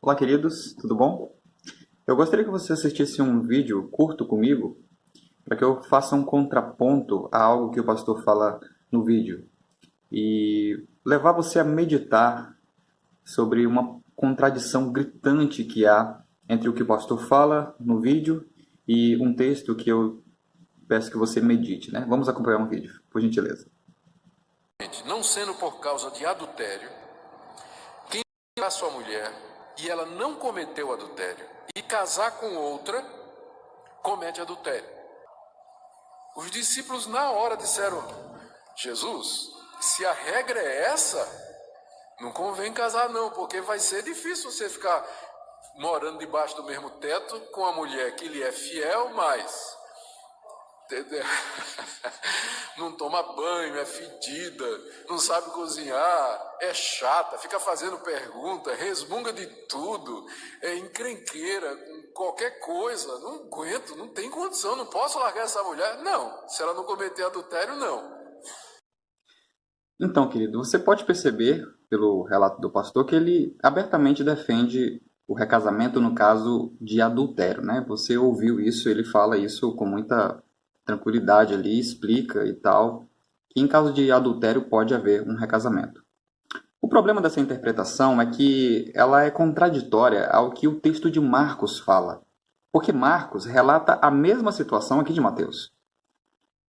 Olá, queridos, tudo bom? Eu gostaria que você assistisse um vídeo curto comigo para que eu faça um contraponto a algo que o pastor fala no vídeo e levar você a meditar sobre uma contradição gritante que há entre o que o pastor fala no vídeo e um texto que eu peço que você medite, né? Vamos acompanhar um vídeo, por gentileza. Não sendo por causa de adultério, quem a sua mulher e ela não cometeu adultério e casar com outra, comete adultério. Os discípulos na hora disseram: Jesus, se a regra é essa, não convém casar não, porque vai ser difícil você ficar morando debaixo do mesmo teto com a mulher que lhe é fiel, mas não toma banho, é fedida, não sabe cozinhar, é chata, fica fazendo pergunta, resmunga de tudo, é encrenqueira com qualquer coisa. Não aguento, não tem condição, não posso largar essa mulher. Não, se ela não cometer adultério, não. Então, querido, você pode perceber pelo relato do pastor que ele abertamente defende o recasamento no caso de adultério, né? Você ouviu isso, ele fala isso com muita tranquilidade ali, explica e tal, que em caso de adultério pode haver um recasamento. O problema dessa interpretação é que ela é contraditória ao que o texto de Marcos fala, porque Marcos relata a mesma situação aqui de Mateus.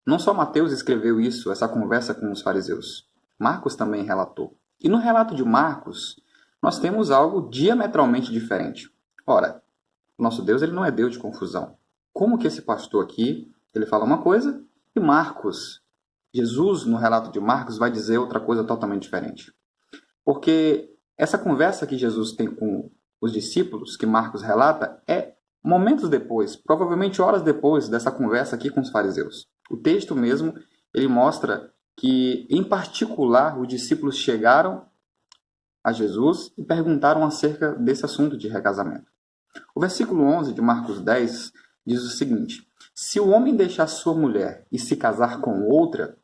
Não só Mateus escreveu isso, essa conversa com os fariseus. Marcos também relatou. E no relato de Marcos, nós temos algo diametralmente diferente. Ora, nosso Deus ele não é Deus de confusão. Como que esse pastor aqui, ele fala uma coisa e Marcos, Jesus no relato de Marcos vai dizer outra coisa totalmente diferente. Porque essa conversa que Jesus tem com os discípulos, que Marcos relata, é momentos depois, provavelmente horas depois dessa conversa aqui com os fariseus. O texto mesmo, ele mostra que, em particular, os discípulos chegaram a Jesus e perguntaram acerca desse assunto de recasamento. O versículo 11 de Marcos 10 diz o seguinte: se o homem deixar sua mulher e se casar com outra,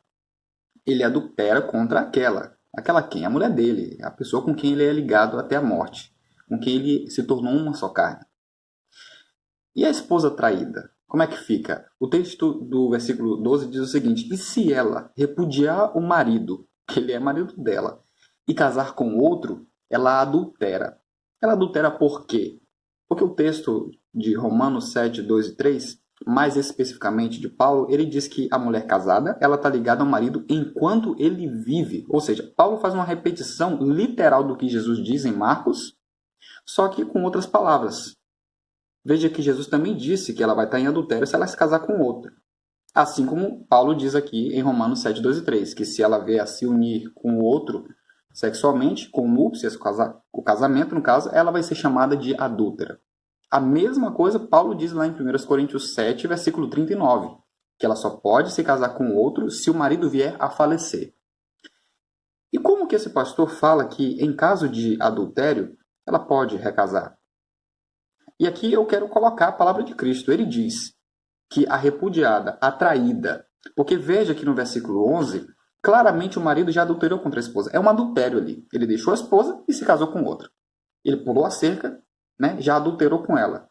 ele adultera contra aquela quem? A mulher dele, a pessoa com quem ele é ligado até a morte, com quem ele se tornou uma só carne. E a esposa traída? Como é que fica? O texto do versículo 12 diz o seguinte: e se ela repudiar o marido, que ele é marido dela, e casar com outro, ela adultera. Ela adultera por quê? Porque o texto de Romanos 7, 2 e 3, mais especificamente de Paulo, ele diz que a mulher casada, ela está ligada ao marido enquanto ele vive. Ou seja, Paulo faz uma repetição literal do que Jesus diz em Marcos, só que com outras palavras. Veja que Jesus também disse que ela vai estar em adultério se ela se casar com outra. Assim como Paulo diz aqui em Romanos 7, 2 e 3, que se ela vier a se unir com o outro sexualmente, com núpcias, o casamento no caso, ela vai ser chamada de adúltera. A mesma coisa Paulo diz lá em 1 Coríntios 7, versículo 39, que ela só pode se casar com outro se o marido vier a falecer. E como que esse pastor fala que em caso de adultério, ela pode recasar? E aqui eu quero colocar a palavra de Cristo. Ele diz que a repudiada, a traída, porque veja que no versículo 11, claramente o marido já adulterou contra a esposa. É um adultério ali. Ele deixou a esposa e se casou com outra. Ele pulou a cerca, né? Já adulterou com ela.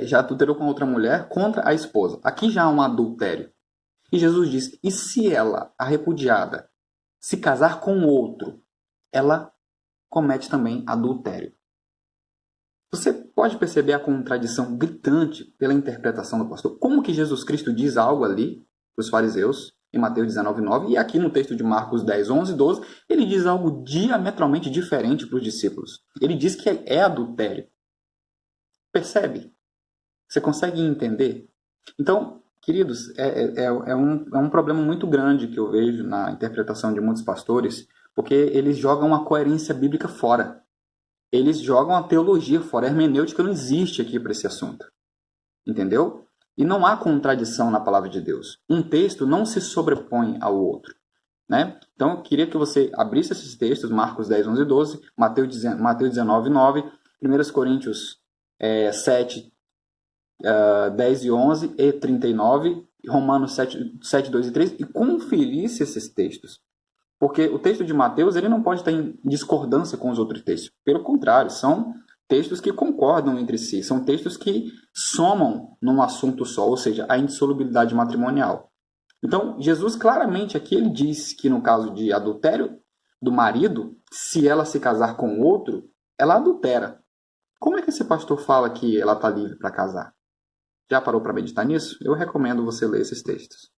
Já adulterou com outra mulher contra a esposa. Aqui já há um adultério. E Jesus diz, e se ela, a repudiada, se casar com outro, ela comete também adultério. Você pode perceber a contradição gritante pela interpretação do pastor. Como que Jesus Cristo diz algo ali para os fariseus, em Mateus 19, 9, e aqui no texto de Marcos 10, 11 e 12, ele diz algo diametralmente diferente para os discípulos. Ele diz que é adultério. Percebe? Você consegue entender? Então, queridos, é um problema muito grande que eu vejo na interpretação de muitos pastores, porque eles jogam a coerência bíblica fora. Eles jogam a teologia fora. A hermenêutica não existe aqui para esse assunto. Entendeu? E não há contradição na palavra de Deus. Um texto não se sobrepõe ao outro. Né? Então, eu queria que você abrisse esses textos, Marcos 10, 11 e 12, Mateus 19, 9, 1 Coríntios 7, 10 e 11 e 39, Romanos 7, 2 e 3, e conferisse esses textos. Porque o texto de Mateus ele não pode estar em discordância com os outros textos. Pelo contrário, são textos que concordam entre si, são textos que somam num assunto só, ou seja, a indissolubilidade matrimonial. Então, Jesus claramente aqui ele diz que no caso de adultério do marido, se ela se casar com outro, ela adultera. Como é que esse pastor fala que ela está livre para casar? Já parou para meditar nisso? Eu recomendo você ler esses textos.